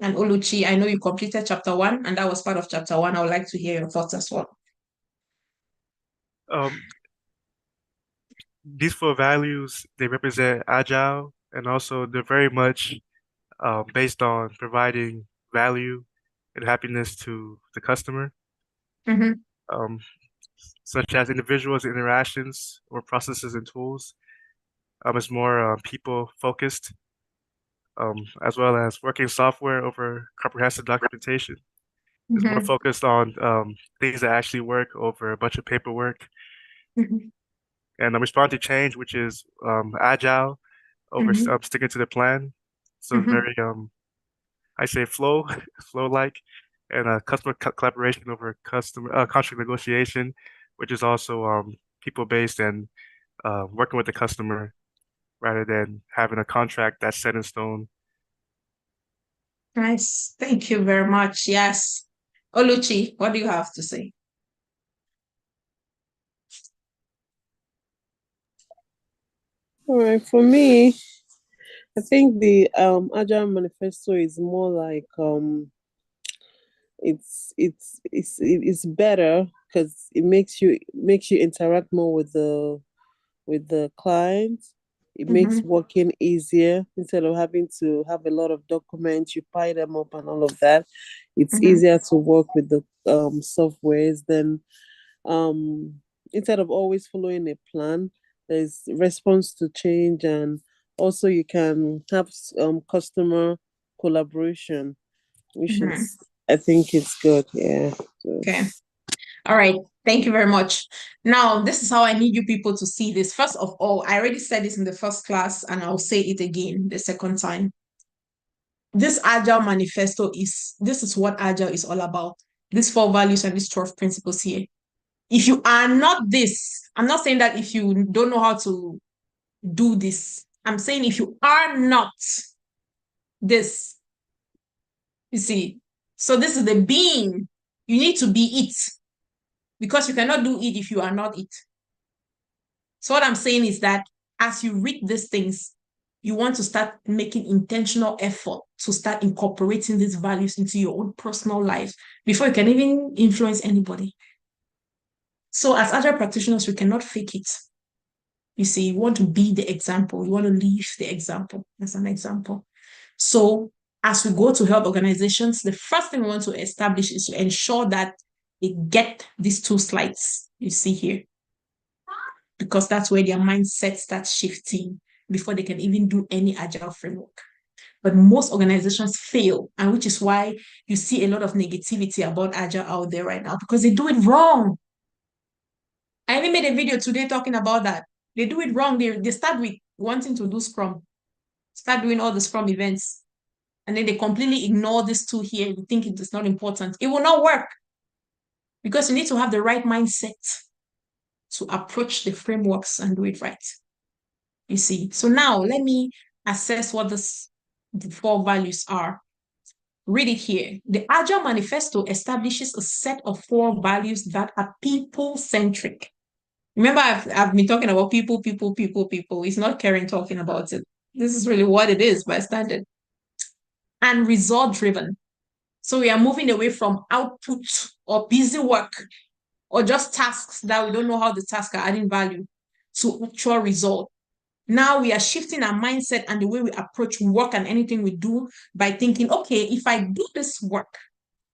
And Oluchi, I know you completed chapter 1, and that was part of chapter 1. I would like to hear your thoughts as well. Um, these 4 values, they represent Agile, and also they're very much based on providing value and happiness to the customer, Mm-hmm. um, such as individuals, interactions, or processes and tools. It's more people focused, as well as working software over comprehensive documentation. It's more Mm-hmm. focused on things that actually work over a bunch of paperwork, Mm-hmm. and respond to change, which is agile over Mm-hmm. sticking to the plan. So it's Mm-hmm. very I say flow, flow like, and customer collaboration over customer contract negotiation, which is also people based and working with the customer rather than having a contract that's set in stone. Nice. Thank you very much. Yes. Oluchi, what do you have to say? All right, for me, I think the Agile Manifesto is more like it's better because it makes you interact more with the client. It makes Mm-hmm. working easier instead of having to have a lot of documents, you pile them up and all of that. It's Mm-hmm. easier to work with the softwares than um instead of always following a plan. There's response to change, and also you can have customer collaboration, which Mm-hmm. is I think it's good. Yeah. So, Okay. All right. Thank you very much. Now, this is how I need you people to see this. First of all, I already said this in the first class, and I'll say it again the second time. This Agile Manifesto this is what Agile is all about. these 4 values and these 12 principles here. If you are not this, I'm not saying that if you don't know how to do this, I'm saying if you are not this, you see, so this is the being, you need to be it, because you cannot do it if you are not it. So what I'm saying is that as you read these things, you want to start making intentional effort to start incorporating these values into your own personal life before you can even influence anybody. So as agile practitioners, we cannot fake it. You see, you want to be the example. You want to leave the example as an example. So as we go to help organizations, the first thing we want to establish is to ensure that they get these 2 slides you see here, because that's where their mindset starts shifting before they can even do any agile framework. But most organizations fail, and which is why you see a lot of negativity about agile out there right now, because they do it wrong. I even made a video today talking about that. They do it wrong. They start with wanting to do Scrum, start doing all the Scrum events, and then they completely ignore these 2 here. They think it is not important. It will not work, because you need to have the right mindset to approach the frameworks and do it right. You see, so now let me assess what the 4 values are. Read it here. The Agile Manifesto establishes a set of 4 values that are people-centric. Remember, I've been talking about people. It's not Karen talking about it. This is really what it is by standard. And result-driven. So we are moving away from output or busy work or just tasks that we don't know how the tasks are adding value to actual result. Now we are shifting our mindset and the way we approach work and anything we do by thinking, okay, if I do this work,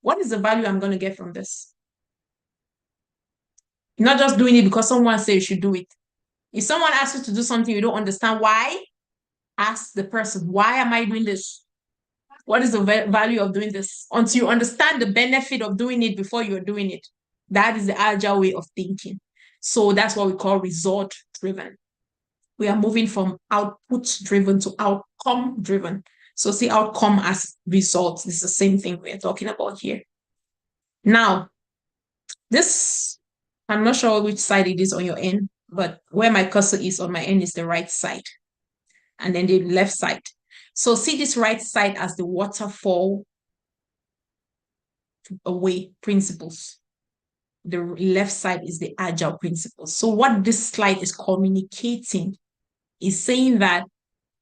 what is the value I'm going to get from this? You're not just doing it because someone says you should do it. If someone asks you to do something you don't understand why, ask the person, why am I doing this? What is the value of doing this? Until you understand the benefit of doing it before you're doing it. That is the agile way of thinking. So that's what we call result driven. We are moving from output driven to outcome driven. So see outcome as results. This is the same thing we're talking about here. Now, this, I'm not sure which side it is on your end, but where my cursor is on my end is the right side. And then the left side. So see this right side as the waterfall away principles. The left side is the agile principles. So what this slide is communicating is saying that,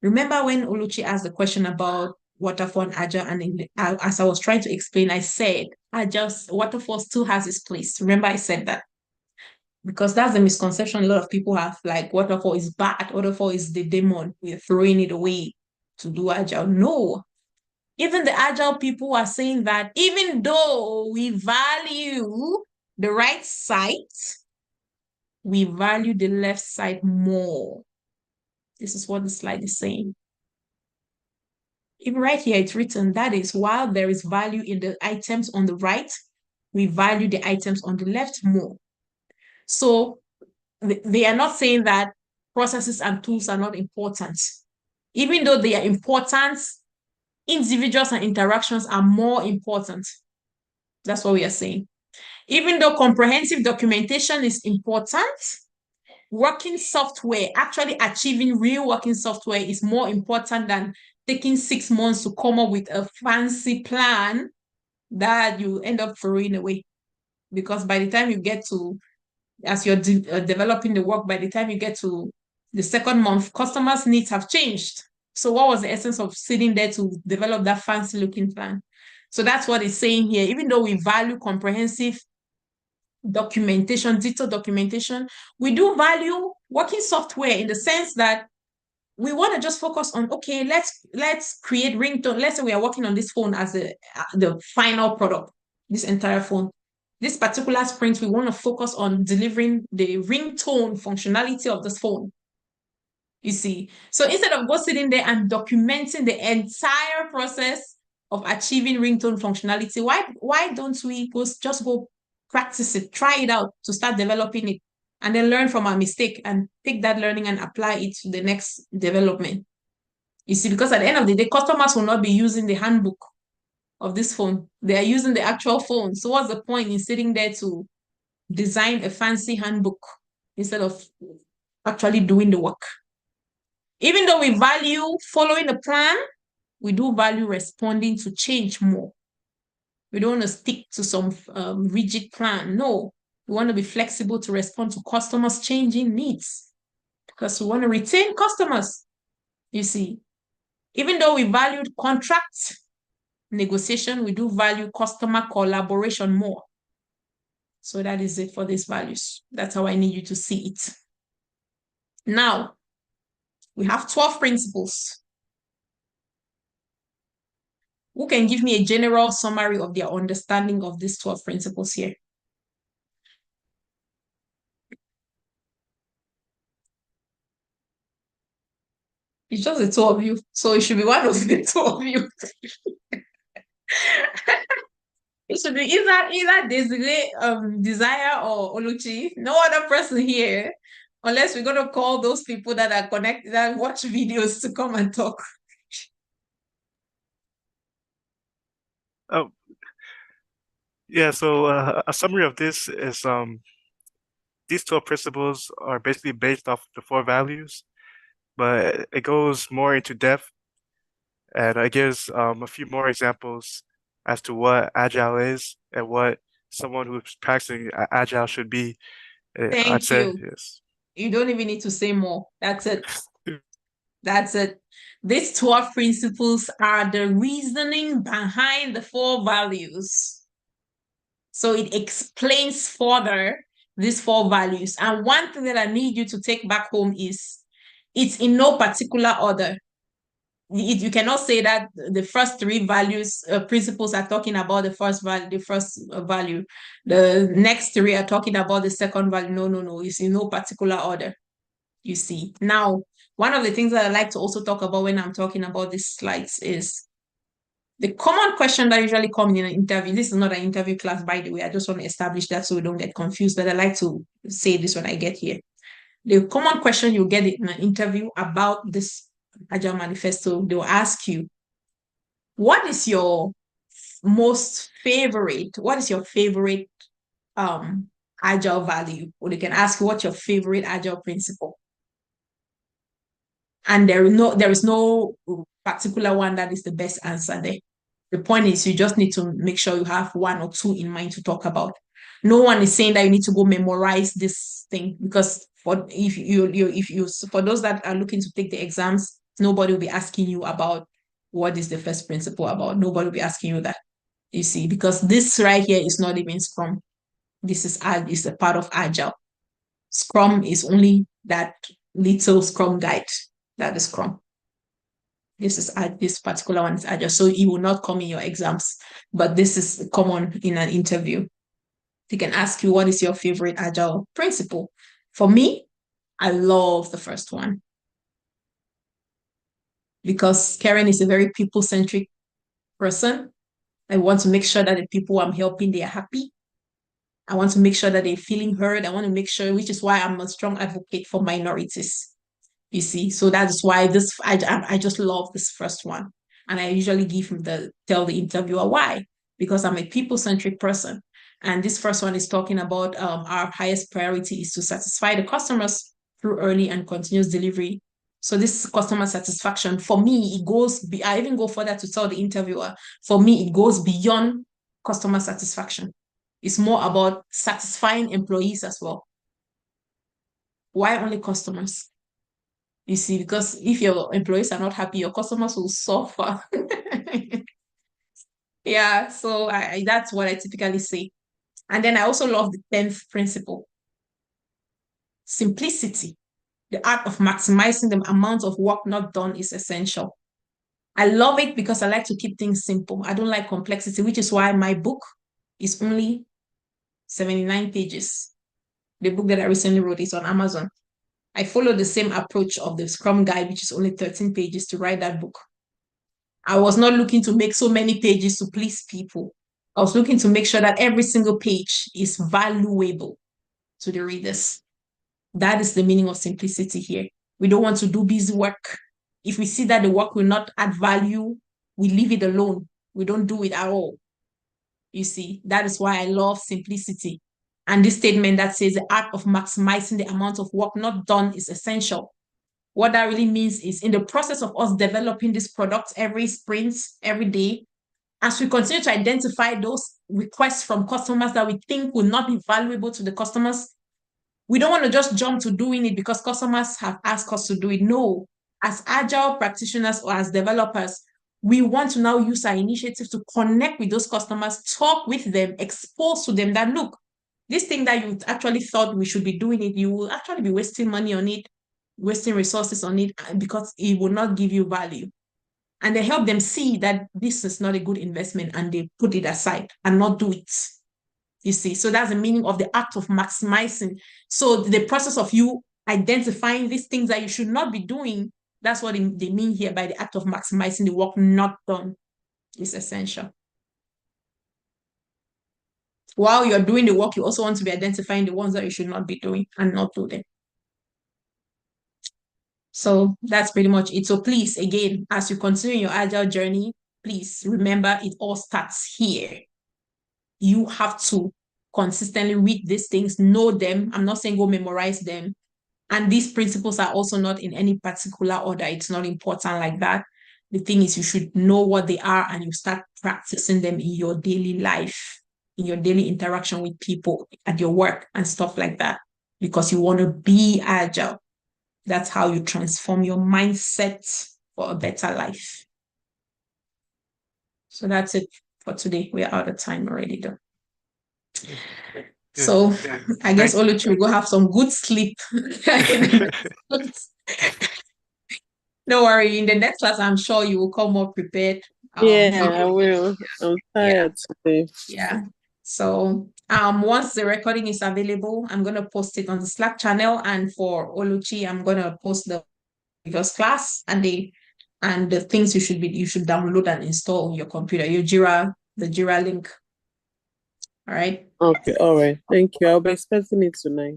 remember when Oluchi asked the question about waterfall and agile, and as I was trying to explain, I said agile waterfall still has its place. Remember I said that, because that's the misconception a lot of people have, like waterfall is bad, waterfall is the demon, we're throwing it away to do agile. No, even the agile people are saying that even though we value the right side, we value the left side more. This is what the slide is saying. Even right here, it's written, that is, while there is value in the items on the right, we value the items on the left more. So they are not saying that processes and tools are not important. Even though they are important, individuals and interactions are more important. That's what we are saying. Even though comprehensive documentation is important, working software, actually achieving real working software is more important than taking 6 months to come up with a fancy plan that you end up throwing away. Because by the time you get to, as you're developing the work, by the time you get to the 2nd month, customers' needs have changed. So what was the essence of sitting there to develop that fancy looking plan? So that's what it's saying here. Even though we value comprehensive documentation, detailed documentation, we do value working software in the sense that we want to just focus on, okay, let's create ringtone. Let's say we are working on this phone as the final product, this entire phone. This particular sprint, we want to focus on delivering the ringtone functionality of this phone. You see, so instead of go sitting there and documenting the entire process of achieving ringtone functionality, why don't we just go practice it, try it out to start developing it, and then learn from our mistake and take that learning and apply it to the next development. You see, because at the end of the day, customers will not be using the handbook. of this phone. They are using the actual phone. So what's the point in sitting there to design a fancy handbook instead of actually doing the work? Even though we value following the plan, we do value responding to change more. We don't want to stick to some rigid plan. No, we want to be flexible to respond to customers' changing needs because we want to retain customers. You see, even though we valued contract negotiation, we do value customer collaboration more. So that is it for these values. That's how I need you to see it. Now, we have 12 principles. Who can give me a general summary of their understanding of these 12 principles here? It's just the two of you. So it should be one of the two of you. It should be either Desiree, Desire or Oluchi. No other person here. Unless we're gonna call those people that are connected that watch videos to come and talk. Oh, yeah. So a summary of this is these 12 principles are basically based off the 4 values, but it goes more into depth and it gives a few more examples as to what agile is and what someone who's practicing agile should be. I'd Thank say you. yes. You don't even need to say more. That's it. That's it. These 12 principles are the reasoning behind the 4 values. So it explains further these 4 values. And one thing that I need you to take back home is it's in no particular order. You cannot say that the first 3 values principles are talking about the first value. The next 3 are talking about the second value. No. It's in no particular order. You see. Now, one of the things that I like to also talk about when I'm talking about these slides is the common question that usually comes in an interview. This is not an interview class, by the way. I just want to establish that so we don't get confused. But I like to say this when I get here. The common question you get in an interview about this Agile Manifesto, they'll ask you, what is your favorite Agile value? Or they can ask you, what's your favorite Agile principle? And there is no particular one that is the best answer there. The point is you just need to make sure you have 1 or 2 in mind to talk about. No one is saying that you need to go memorize this thing because for those that are looking to take the exams, nobody will be asking you about what is the first principle about. Nobody will be asking you that. You see, because this right here is not even Scrum. This is a part of Agile. Scrum is only that little Scrum guide. That is Scrum. This particular one is Agile, so it will not come in your exams, but this is common in an interview. They can ask you, what is your favorite Agile principle? For me, I love the first one because Karen is a very people-centric person. I want to make sure that the people I'm helping, they are happy. I want to make sure that they're feeling heard. I want to make sure, which is why I'm a strong advocate for minorities. You see, so that's why I just love this first one. And I usually tell the interviewer why, because I'm a people-centric person. And this first one is talking about our highest priority is to satisfy the customers through early and continuous delivery. So this customer satisfaction, for me, I even go further to tell the interviewer, for me, it goes beyond customer satisfaction. It's more about satisfying employees as well. Why only customers? You see, because if your employees are not happy, your customers will suffer. Yeah, so that's what I typically say. And then I also love the 10th principle. Simplicity. The art of maximizing the amount of work not done is essential. I love it because I like to keep things simple. I don't like complexity, which is why my book is only 79 pages. The book that I recently wrote is on Amazon. I follow the same approach of the Scrum Guide, which is only 13 pages to write that book. I was not looking to make so many pages to please people. I was looking to make sure that every single page is valuable to the readers. That is the meaning of simplicity here. We don't want to do busy work. If we see that the work will not add value, we leave it alone. We don't do it at all. You see, that is why I love simplicity. And this statement that says the art of maximizing the amount of work not done is essential. What that really means is in the process of us developing this product every sprint, every day, as we continue to identify those requests from customers that we think will not be valuable to the customers, we don't want to just jump to doing it because customers have asked us to do it. No, as agile practitioners or as developers, we want to now use our initiative to connect with those customers, talk with them, expose to them that, look, this thing that you actually thought we should be doing it, you will actually be wasting money on it, wasting resources on it because it will not give you value. And they help them see that this is not a good investment and they put it aside and not do it. You see, so that's the meaning of the act of maximizing. So the process of you identifying these things that you should not be doing, that's what they mean here by the act of maximizing the work not done is essential. While you're doing the work, you also want to be identifying the ones that you should not be doing and not do them. So that's pretty much it. So please, again, as you continue your agile journey, please remember it all starts here. You have to consistently read these things, know them. I'm not saying go memorize them. And these principles are also not in any particular order. It's not important like that. The thing is, you should know what they are and you start practicing them in your daily life, in your daily interaction with people at your work and stuff like that, because you want to be agile. That's how you transform your mindset for a better life. So that's it for today. We're out of time already, though. So I guess Oluchi will go have some good sleep. Don't worry, in the next class, I'm sure you will come more prepared. I will. I'm tired today. Yeah. So once the recording is available, I'm gonna post it on the Slack channel, and for Oluchi, I'm gonna post the previous class and the things you should download and install on your computer, the Jira link. All right. Okay, all right. Thank you. I'll be expecting it tonight.